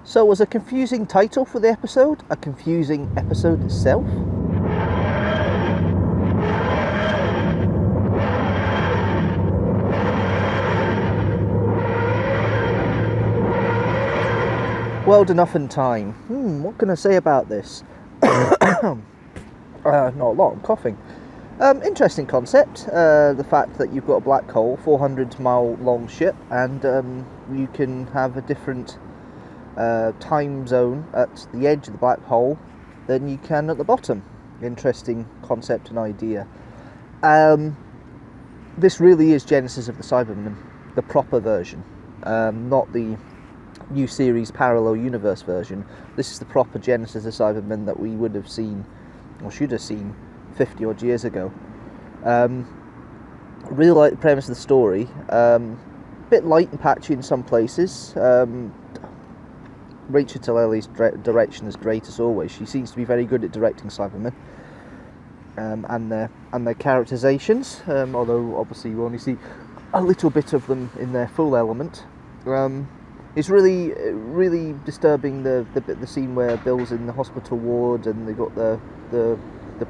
So was a confusing title for the episode a confusing episode itself? World Enough in Time. What can I say about this? Not a lot, I'm coughing. Interesting concept, the fact that you've got a black hole, 400 mile long ship, and you can have a different time zone at the edge of the black hole than you can at the bottom. Interesting concept and idea. This really is Genesis of the Cybermen, the proper version, not the new series parallel universe version. This is the proper Genesis of the Cybermen that we would have seen, or should have seen, 50 odd years ago. Really like the premise of the story. Bit light and patchy in some places. Rachel Talelli's direction is great as always. She seems to be very good at directing Cybermen and their characterizations. Although obviously we only see a little bit of them in their full element. It's really disturbing the scene where Bill's in the hospital ward and they've got the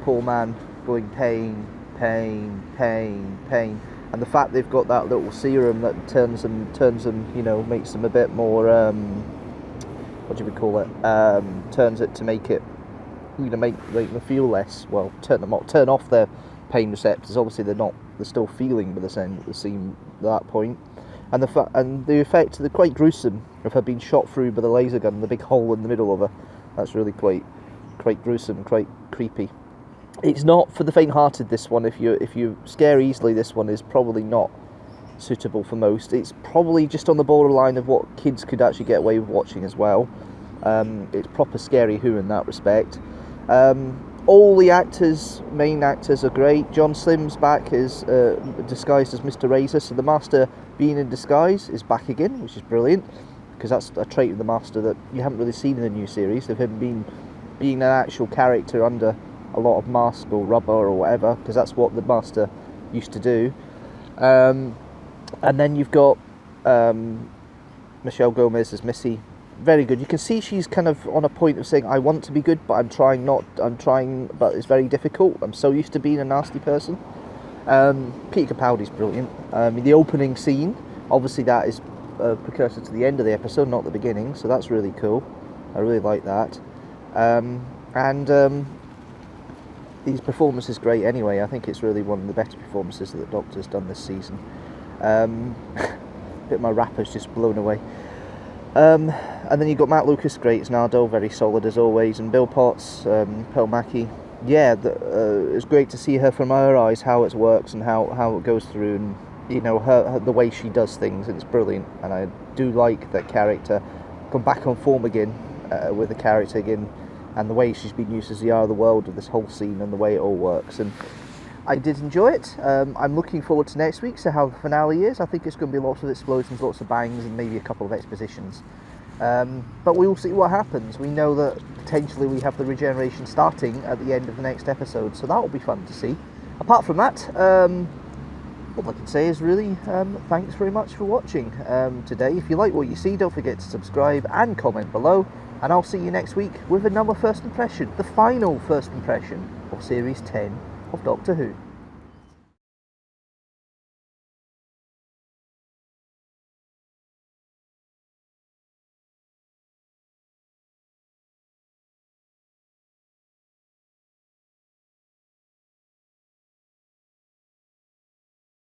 poor man going pain, and the fact they've got that little serum that turns them, makes them a bit more what do we call it? Turns it to make it, make them feel less. Well, turn off their pain receptors. Obviously, they're still feeling by the scene at that point. And the effect, they're quite gruesome of her being shot through by the laser gun, the big hole in the middle of her. That's really quite gruesome, quite creepy. It's not for the faint-hearted, this one. If you scare easily, this one is probably not suitable for most. It's probably just on the borderline of what kids could actually get away with watching as well. It's proper Scary Who in that respect. All the main actors are great. John Slim's back is disguised as Mr. Razor, so the Master being in disguise is back again, which is brilliant, because that's a trait of the Master that you haven't really seen in the new series, of him being an actual character under a lot of mask or rubber or whatever, because that's what the Master used to do. And then you've got Michelle Gomez as Missy. Very good. You can see she's kind of on a point of saying, I want to be good, but I'm trying, but it's very difficult. I'm so used to being a nasty person. Peter Capaldi's brilliant. The opening scene, obviously that is a precursor to the end of the episode, not the beginning, so that's really cool. I really like that. His performance is great anyway. I think it's really one of the better performances that the Doctor's done this season. Bit of my rapper's just blown away. And then you've got Matt Lucas, great as Nardo, very solid as always, and Bill Potts, Pearl Mackie. Yeah, it's great to see her from her eyes, how it works and how it goes through, and her the way she does things, and it's brilliant. And I do like that character come back on form again with the character again, and the way she's been used as the eye of the world of this whole scene and the way it all works. And I did enjoy it. I'm looking forward to next week, so how the finale is. I think it's going to be lots of explosions, lots of bangs, and maybe a couple of expositions. But we will see what happens. We know that potentially we have the regeneration starting at the end of the next episode, so that will be fun to see. Apart from that, all I can say is really thanks very much for watching today. If you like what you see, don't forget to subscribe and comment below, and I'll see you next week with another first impression, the final first impression of Series 10 of Doctor Who.